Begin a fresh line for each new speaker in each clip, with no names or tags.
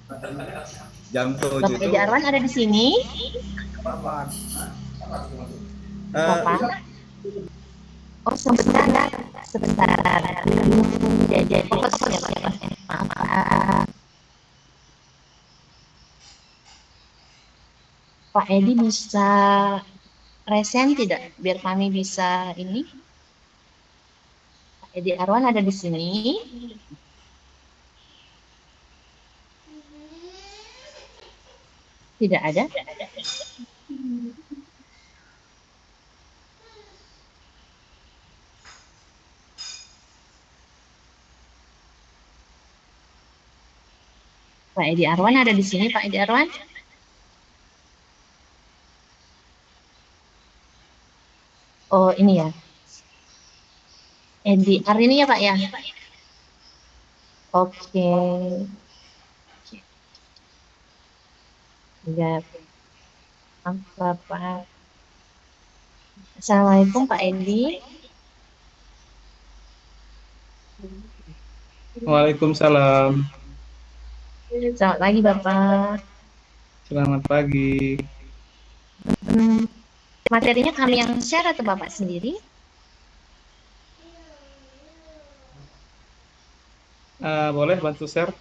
Jam 7
Bapak
itu
Edi Arwan ada di sini? Bapak? Oh, sebentar. Sebentar. Jadi fokus ya, Pak. Maaf, Pak. Pak Edi bisa resen tidak? Biar kami bisa ini. Pak Edi Arwan ada di sini? Tidak ada? Pak Edi Arwan ada di sini, Pak Edi Arwan? Oh, ini ya. Edi Ar ini ya, Pak ya? Oke. Ya, Bapak. Assalamualaikum, Pak Edi.
Waalaikumsalam.
Selamat pagi, Bapak.
Selamat pagi.
Hmm, materinya kami yang share atau Bapak sendiri?
Boleh bantu share?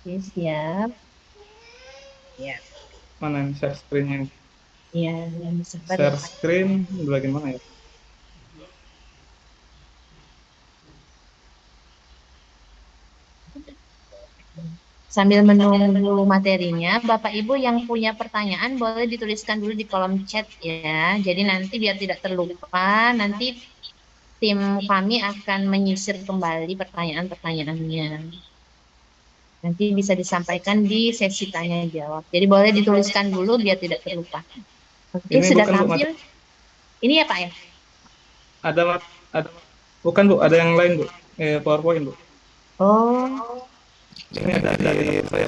Oke, siap. Ya,
Mana yang share screen-nya?
ya, yang sabar ya,
Share
Pak.
screen di bagian mana ya?
Sambil menunggu materinya, Bapak Ibu yang punya pertanyaan boleh dituliskan dulu di kolom chat ya. Jadi nanti biar tidak terlupa, nanti tim kami akan menyisir kembali pertanyaan-pertanyaannya. Nanti bisa disampaikan di sesi tanya jawab. Jadi boleh dituliskan dulu biar tidak terlupa. Oke,
Ini
sudah
bukan Bu,
tampil. Ini ya Pak ya?
ada bukan Bu, ada yang lain Bu. PowerPoint Bu.
Oh,
Ini ada dari saya.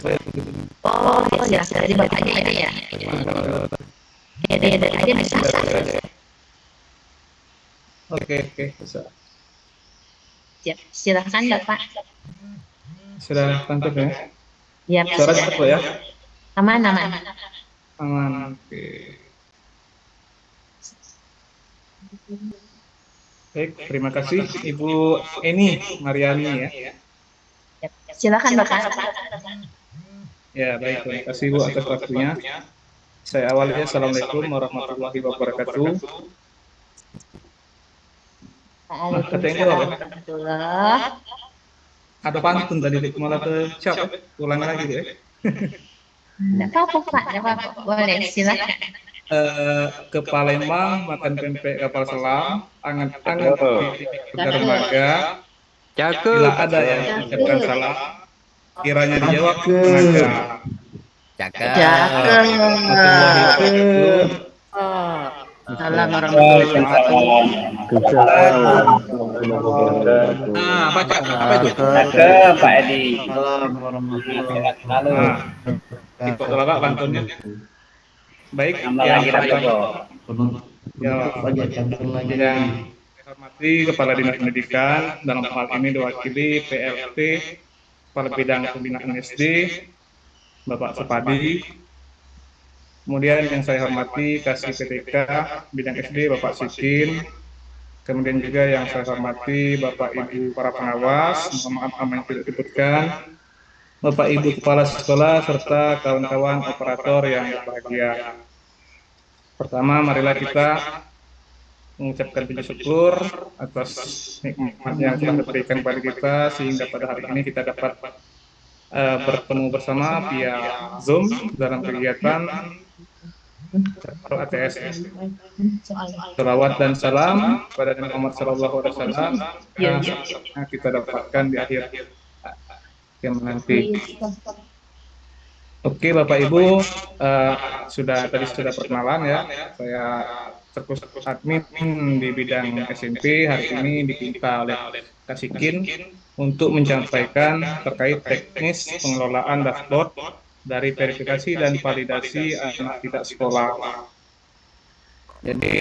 oh, silakan dari Bapak aja ya. Ya, dari aja bisa.
Oke, bisa.
Siap. Silakan Bapak.
Sudah tampil ya?
Ya,
Suara
sudah.
cepat Bu ya?
Aman, aman.
Aman. Oke. Baik, terima kasih Ibu Eni Mariani ya.
Siap. Silakan Bapak.
Ya, baik. Terima kasih Bu atas waktunya. Saya awalnya Assalamualaikum warahmatullahi wabarakatuh. Nah, ada yang jawab
Waalaikumsalam
ya?
warahmatullah.
Ada pantun tadi malah tercap. Ulangi lagi deh.
Tidak apa-apa Pak, tidak apa-apa. Boleh, silakan.
Ke Palembang makan pempek kapal selam, angan-angan kopi
Cakep,
di
Cakep.
dermaga. Bila
cakep,
ada yang mengucapkan
Cakep.
salam, kiranya dijawab tenaga.
Cakep.
cakep.
Warahmatullahi wabarakatuh.
Cakep.
Salam warahmatullahi wabarakatuh.
Waalaikumsalam warahmatullahi wabarakatuh.
Apa itu?
Cakep, Pak Edi.
Waalaikumsalam warahmatullahi
Sehat selalu.
Nah, ikut Bapak pantunnya.
wabarakatuh.
Baik,
Tambah
yang
lagi
pertama,
Rapopo.
Penutup aja, cantum lagi.
yang saya hormati Kepala Dinas Pendidikan, dalam hal ini diwakili PLT, Kepala Bidang Pembinaan SD, Bapak Supadi. Kemudian yang saya hormati Kasih PTK, Bidang SD, Bapak Sikin. Kemudian juga yang saya hormati Bapak Ibu para pengawas, mohon maaf nama yang tidak disebutkan, Bapak Ibu Kepala Sekolah, serta kawan-kawan operator yang berbahagia. Pertama, marilah kita mengucapkan puji syukur atas nikmat yang telah diberikan kepada kita, sehingga pada hari ini kita dapat bertemu bersama via Zoom dalam kegiatan ATS. Salawat dan salam kepada Nabi Muhammad SAW yang kita dapatkan di akhir yang nanti. Oke, Bapak Ibu, tadi sudah perkenalan ya. Saya terkus admin di bidang SMP, hari ini diminta oleh Kasikin untuk menyampaikan terkait teknis pengelolaan dashboard dari verifikasi dan validasi anak tidak sekolah. Jadi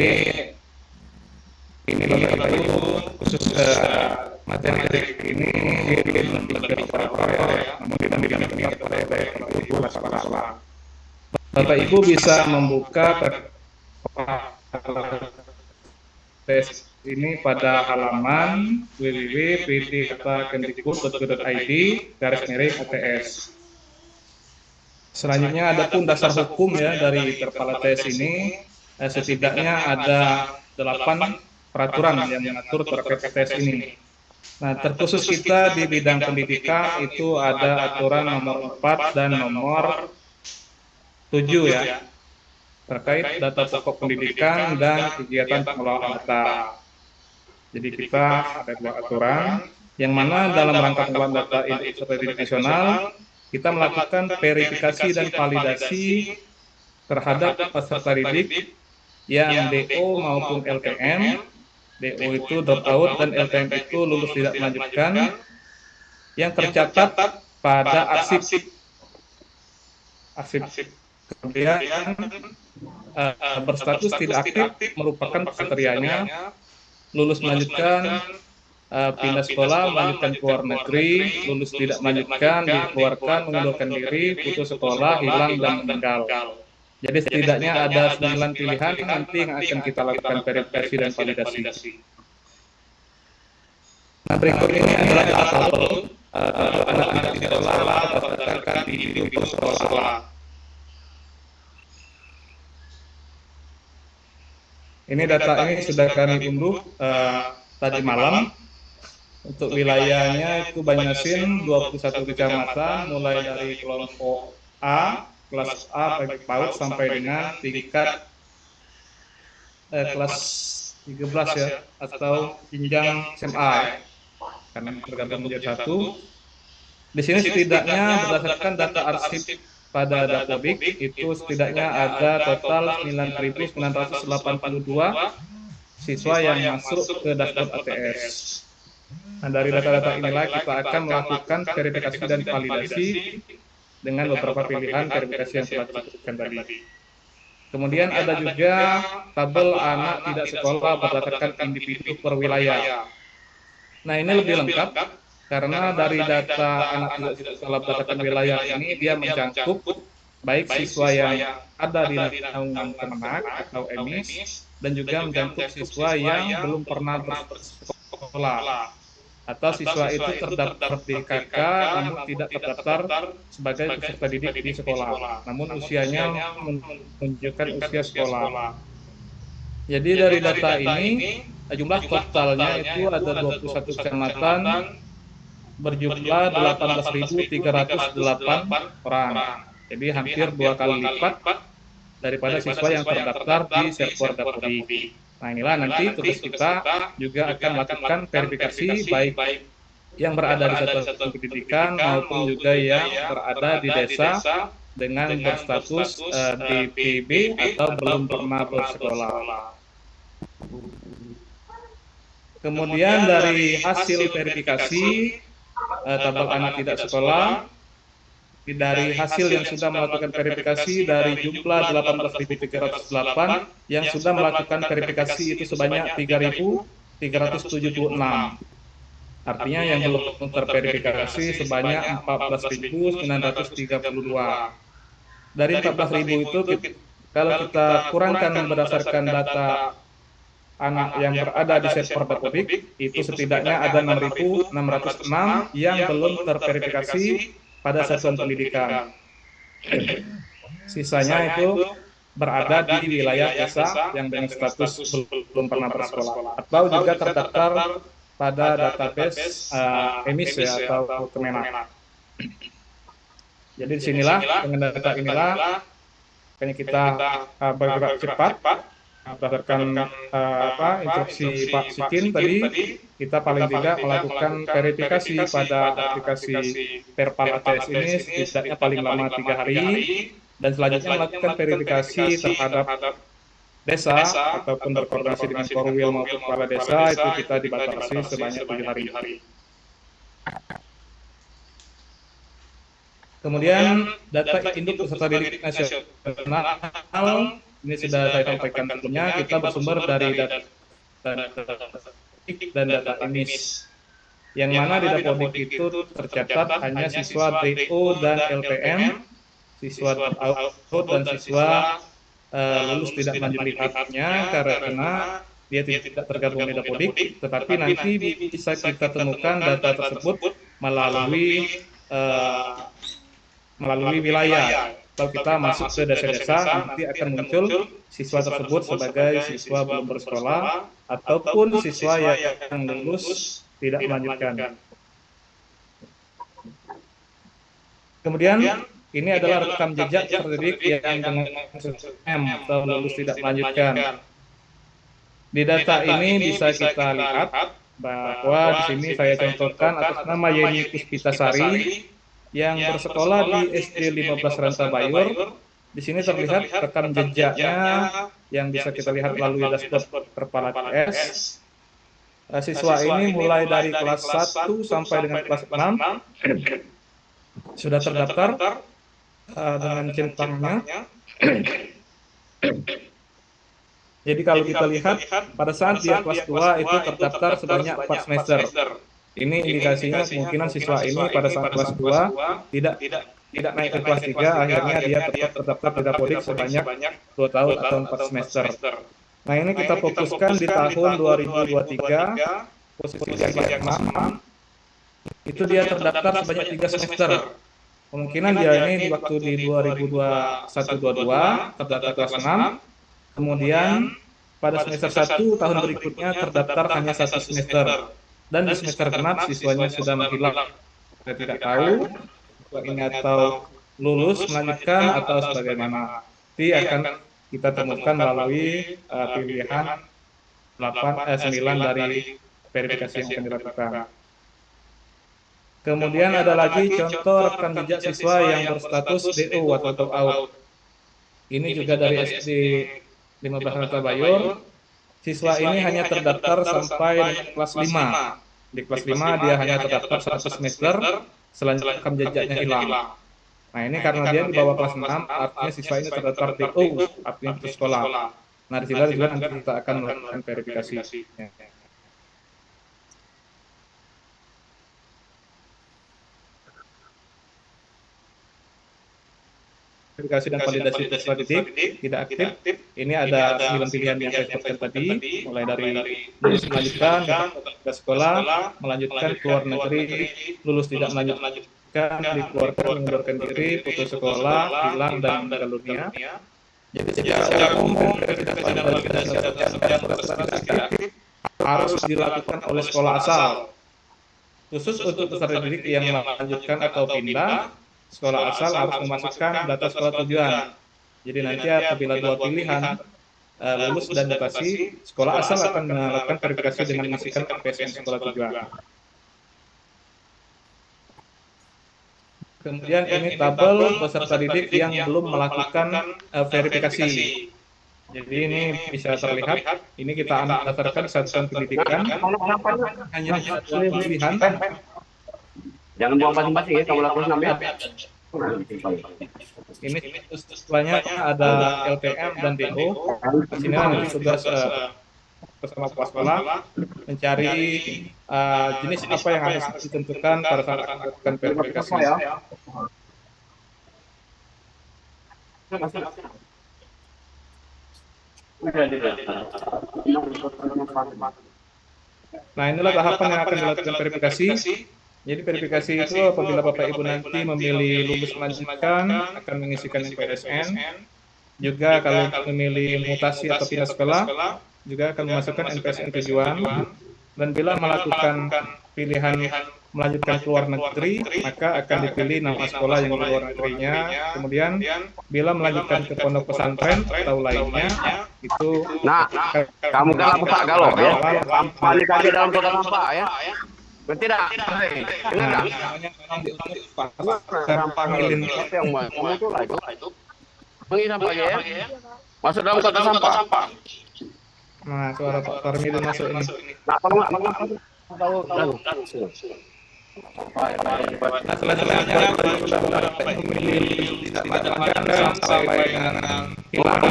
ini Bapak Ibu khusus Materi ini dipelajari namun tidak didampingi oleh Ibu sekolah. Bapak Ibu bisa membuka tes ini pada halaman www.pt.kemdikbud.go.id/ATS. Selanjutnya ada pun dasar hukum ya dari Perpala tes ini, setidaknya ada 8 peraturan yang mengatur terkait tes ini. Nah, terkhusus kita di bidang pendidikan itu ada aturan nomor 4 dan nomor 7 ya, terkait data pokok pendidikan dan kegiatan pengelolaan data. Jadi kita ada 2 aturan, yang mana dalam rangka pengelolaan data pendidikan nasional, kita melakukan verifikasi dan validasi terhadap peserta didik yang DO maupun LTM. DO itu drop out dan LTM itu lulus tidak melanjutkan yang tercatat pada arsip. Kemudian berstatus tidak aktif merupakan kriterianya lulus melanjutkan, pindah sekolah, melanjutkan ke luar negeri, lulus tidak melanjutkan, dikeluarkan, mengundurkan diri, putus sekolah, hilang dan meninggal. Jadi setidaknya ada 9 pilihan nanti yang akan kita lakukan verifikasi dan validasi. Nah, berikut ini adalah tabel anak-anak di sekolah berdasarkan individu sekolah. Ini data ini sudah kami unduh tadi malam. Untuk wilayahnya itu Banyuasin 21 kecamatan, mulai dari kelompok A, kelas A bagi PAUD sampai dengan tingkat kelas 13 ya, atau jenjang SMA, karena tergabung menjadi 1. Di sini setidaknya berdasarkan data arsip pada Dapodik itu setidaknya ada total 9.982 siswa yang masuk ke dashboard ATS. Nah, dari data-data inilah kita akan melakukan verifikasi dan validasi dengan beberapa pilihan verifikasi yang telah disebutkan tadi. Kemudian ada juga tabel anak tidak sekolah berdasarkan individu per wilayah. Nah, ini lebih lengkap karena dari data anak tidak sekolah berdasarkan wilayah ini dia mencakup baik siswa yang ada di naungan Kemenak atau EMIS dan juga mencakup siswa yang belum pernah bersekolah atau siswa itu terdaftar di KK namun tidak terdaftar sebagai peserta didik di sekolah, namun usianya menunjukkan usia sekolah. Jadi dari data ini jumlah totalnya itu ada 21 kecamatan berjumlah 18.308 orang. Jadi hampir 2 kali lipat daripada siswa yang terdaftar di server Dapodik. Nah, inilah nanti tugas kita juga akan melakukan verifikasi baik yang berada di satuan pendidikan maupun juga yang berada di desa dengan berstatus DPB atau belum pernah bersekolah. Kemudian dari hasil verifikasi tabel anak tidak sekolah, dari hasil yang sudah melakukan verifikasi dari jumlah 18.308 yang sudah melakukan verifikasi itu sebanyak 3.376. Artinya yang belum terverifikasi sebanyak 14.932. Dari 14.000 itu kalau kita kurangkan berdasarkan data anak yang berada di server Dapodik itu setidaknya ada 6.606 yang belum terverifikasi pada satuan pendidikan. Sisanya itu berada di wilayah desa yang dengan status belum pernah bersekolah atau juga terdaftar pada database EMIS ya, atau Kemenak. Jadi disinilah dengan data inilah makanya kita bergerak cepat berdasarkan instruksi Pak Sikin tadi, kita paling tidak melakukan verifikasi pada aplikasi Perpala ATS ini setidaknya paling lama 3 hari, dan selanjutnya melakukan verifikasi terhadap desa ataupun berkoordinasi dengan Korwil maupun kepala desa itu kita dibatasi sebanyak 7 hari. Kemudian data induk peserta didik nasional ini sudah saya sampaikan sebelumnya, kita bersumber dari data dan data EMIS. yang mana di Dapodik itu tercatat hanya siswa DO dan LPM, siswa out dan siswa lulus tidak lanjutnya karena dia tidak tergabung di Dapodik, tetapi nanti bisa kita temukan data tersebut melalui wilayah. Kalau kita masuk ke desa-desa, nanti akan muncul siswa tersebut sebagai siswa belum bersekolah ataupun siswa yang lulus tidak melanjutkan. Kemudian ini adalah rekam jejak terdidik yang dengan M atau lulus tidak melanjutkan. Di data ini bisa kita lihat bahwa di sini saya contohkan atas nama Yeni Puspitasari yang bersekolah di SD 15 Rantabayur. Di sini terlihat rekam jejaknya yang bisa kita lihat melalui dashboard Kepala TS. Siswa ini mulai dari kelas 1 sampai dengan kelas 6 sudah terdaftar dengan centangnya. Jadi kalau kita lihat pada saat dia kelas 2 itu terdaftar sebanyak 4 semester. Ini indikasinya kemungkinan siswa ini pada saat kelas 2 tidak naik ke kelas 3, akhirnya dia tetap terdaftar di Dapodik sebanyak 2 tahun atau 4 semester. Nah, ini kita fokuskan di tahun 2023, posisi yang kelas 6, itu dia terdaftar sebanyak 3 semester. Kemungkinan dia ini di waktu di 2021-22 terdaftar kelas 6, kemudian pada semester 1 tahun berikutnya terdaftar hanya 1 semester. Dan di semester genap siswanya sudah menghilang. Kita tidak tahu ini atau lulus melanjutkan atau sebagaimana. Nanti akan kita temukan melalui pilihan 9 dari verifikasi yang akan dilakukan. Kemudian ada lagi contoh rekam jejak siswa yang berstatus DO atau out. Ini juga dari SD 15 Rantabayur. Siswa ini hanya terdaftar sampai kelas 5. Di kelas 5 dia hanya terdaftar 1 semester, selanjutnya rekam jejaknya hilang. Nah, ini karena dia di bawah kelas 6, artinya siswa ini terdaftar DO, artinya putus sekolah. Nah, di sini juga nanti kita akan melakukan verifikasi. Verifikasi dan validasi peserta didik tidak aktif. Ini ada 9 pilihan yang saya sebutkan tadi, mulai dari lulus melanjutkan, tidak sekolah, melanjutkan keluar negeri, lulus tidak melanjutkan, dikeluarkan, mengundurkan diri, putus sekolah, hilang, dan meninggal dunia. Jadi secara umum verifikasi dan validasi peserta didik harus dilakukan oleh sekolah asal. Khusus untuk peserta didik yang melanjutkan atau pindah, sekolah asal harus memasukkan data sekolah tujuan. Jadi nanti apabila 2 pilihan lulus dan mutasi, sekolah asal akan melakukan verifikasi dengan mengisikan PSN sekolah tujuan. Kemudian ini tabel peserta didik yang belum melakukan verifikasi. Jadi ini bisa terlihat, ini kita berdasarkan satuan pendidikan, hanya 2 pilihan.
Jangan buang basi-basi ya, kamu lakukan ambil.
Ini setelahnya ada LPM dan DO. Di sini nanti tugas bersama kepala sekolah mencari jenis apa yang harus ditentukan pada saat akan melakukan verifikasi. Nah, inilah tahapan yang akan dilakukan verifikasi. Jadi verifikasi itu apabila Bapak Ibu nanti memilih lulus melanjutkan akan mengisikan PSN. Juga kalau memilih mutasi atau pindah sekolah juga akan memasukkan NPSN tujuan. Dan bila melakukan pilihan melanjutkan ke luar negeri, maka akan dipilih nama sekolah yang di luar negerinya. Kemudian bila melanjutkan ke pondok pesantren atau lainnya, itu
kamu kan Pak Galo ya. Sampah kaki dalam kotak sampah ya. Tidak. Ingat sampah yang kamu itu lah itu. Mengisi sampah ya. Masuk dalam kotak sampah.
Nah, suara Pak Farmidin masuk ini. Nah, selanjutnya sudah memilih tidak menjalankan sampai dengan hilang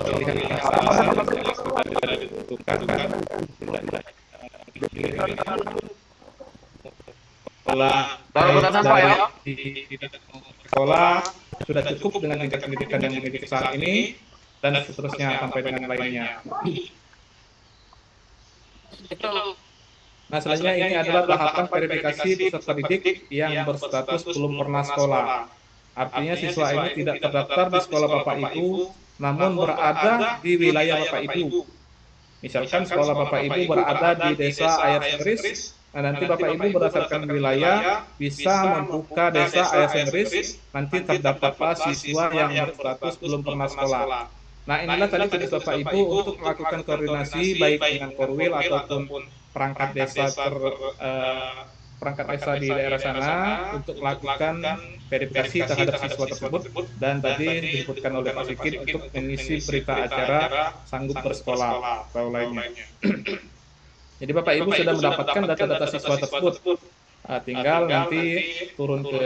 pilihan yang sama sudah ditentukan.
Taruh kota sampah ya.
di sekolah sudah cukup dengan tingkat pendidikan yang dimiliki saat ini dan seterusnya sampai dengan lainnya. Nah, selanjutnya ini adalah tahapan verifikasi peserta didik yang berstatus belum pernah sekolah. Artinya siswa ini tidak terdaftar di sekolah Bapak Ibu, namun berada di wilayah Bapak Ibu. Misalkan sekolah Bapak Ibu berada di desa Air Sengris, nah nanti Bapak Ibu berdasarkan wilayah bisa membuka desa Air Sengris, nanti terdaftarlah siswa yang berstatus belum pernah sekolah. Nah, inilah tadi tugas Bapak Ibu untuk melakukan koordinasi baik dengan Korwil ataupun perangkat desa perangkat desa di daerah sana untuk melakukan verifikasi terhadap siswa tersebut, dan tadi disebutkan oleh Pak Sikit untuk mengisi berita acara sanggup bersekolah atau lainnya. Jadi Bapak Ibu sudah mendapatkan data-data siswa tersebut. Tinggal nanti turun ke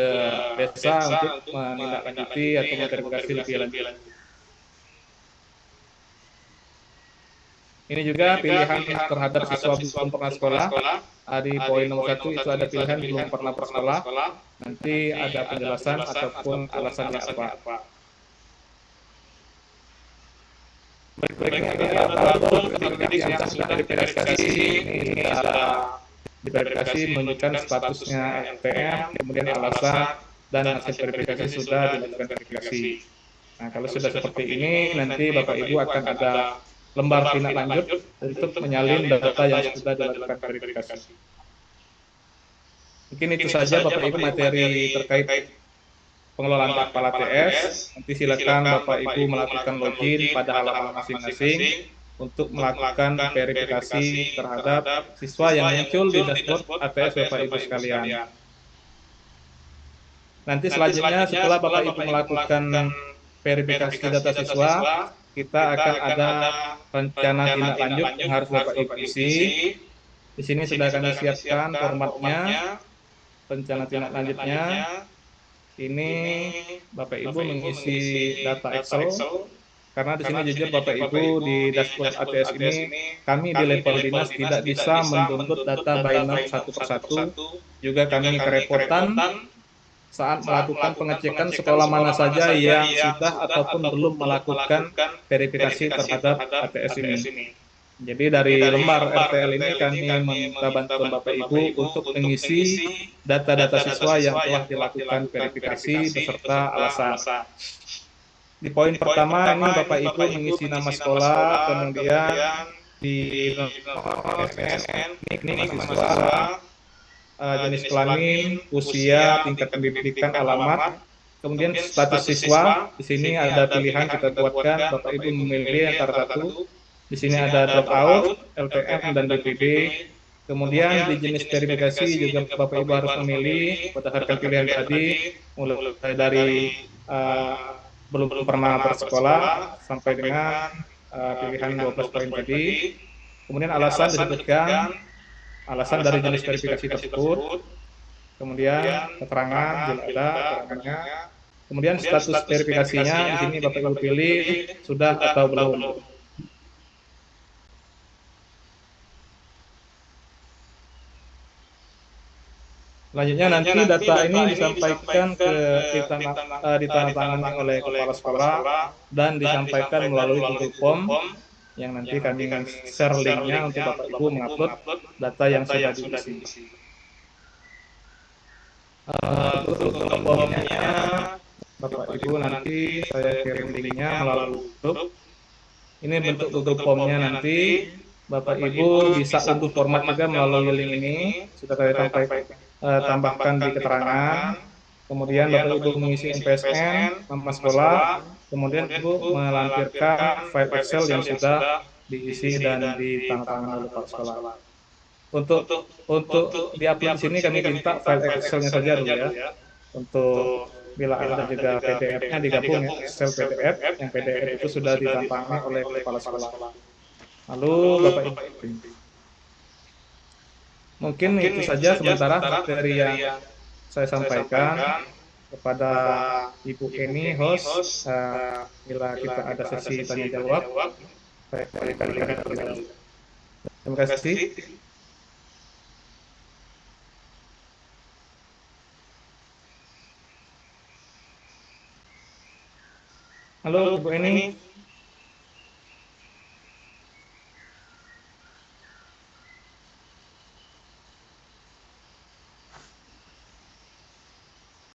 desa untuk menindaklanjuti atau memverifikasi lebih lanjut. Ini juga pilihan terhadap siswa belum pernah sekolah. Di poin nomor 1 itu ada pilihan belum pernah bersekolah. Nanti ada penjelasan ataupun alasannya apa. Berikutnya yang sudah diverifikasi, ini ada diverifikasi menunjukkan statusnya LTM, kemudian alasan dan hasil verifikasi sudah dilakukan verifikasi. Nah, kalau sudah seperti ini, nanti Bapak Ibu akan ada lembar tindak lanjut untuk menyalin data yang sudah dilakukan verifikasi. Mungkin itu saja Bapak Ibu materi terkait pengelolaan kepala TS. Nanti silakan Bapak Ibu melakukan login pada halaman masing-masing untuk melakukan verifikasi terhadap siswa yang muncul di dashboard ATS Bapak Ibu sekalian. Nanti selanjutnya setelah Bapak Ibu melakukan verifikasi data siswa, kita akan ada rencana tindak lanjut yang harus Bapak Ibu isi. Di sini sudah kami siapkan formatnya, rencana tindak lanjutnya. Ini Bapak Ibu mengisi data Excel, karena di sini jujur Bapak Ibu di dashboard ATS ini kami di level dinas tidak bisa mendownload data by name satu persatu. Juga kami kerepotan saat melakukan pengecekan sekolah mana saja yang sudah ataupun belum melakukan verifikasi terhadap ATS ini. Jadi dari lembar RTL ini kami meminta bantuan Bapak Ibu untuk mengisi data-data siswa yang telah dilakukan verifikasi beserta alasan. Di poin pertama ini Bapak Ibu mengisi nama sekolah, kemudian di SN, nik siswa, jenis kelamin, usia, tingkat pendidikan, alamat, kemudian status siswa. Di sini ada pilihan kita buatkan, Bapak Ibu memilih antara satu. Di sini ada dropout, LTM, dan BPD. Kemudian di jenis verifikasi juga Bapak Ibu harus memilih berdasarkan pilihan tadi, mulai dari belum pernah bersekolah sampai dengan pilihan 12 poin tadi. Kemudian alasan disebutkan, alasan dari jenis verifikasi tersebut, kemudian keterangan bila ada keterangannya, kemudian status verifikasinya. Di sini Bapak Ibu pilih sudah atau belum. Selanjutnya nanti data ini disampaikan ditandatangani oleh kepala sekolah dan disampaikan melalui Google Form yang nanti kami share linknya untuk Bapak Ibu mengupload data yang sudah diisi. Untuk Google Formnya Bapak Ibu nanti saya kirim linknya melalui YouTube. Ini bentuk Google Formnya nanti Bapak Ibu bisa unduh format juga melalui link ini. Sudah saya tambahkan di keterangan. Kemudian Bapak Ibu mengisi MPSN, nama sekolah, kemudian Ibu melampirkan file Excel yang sudah diisi dan ditandatangani oleh Pak sekolah. Untuk di-upload di sini kami minta file Excel-nya saja dulu ya. Untuk bila ada juga PDF-nya digabung ya, Excel PDF, yang PDF itu sudah ditantangani oleh kepala sekolah. Lalu Bapak Ibu, mungkin itu saja sementara materi yang saya sampaikan kepada Ibu Eni, host. Bila kita ada sesi tanya jawab, terima kasih. Halo Bu Eni.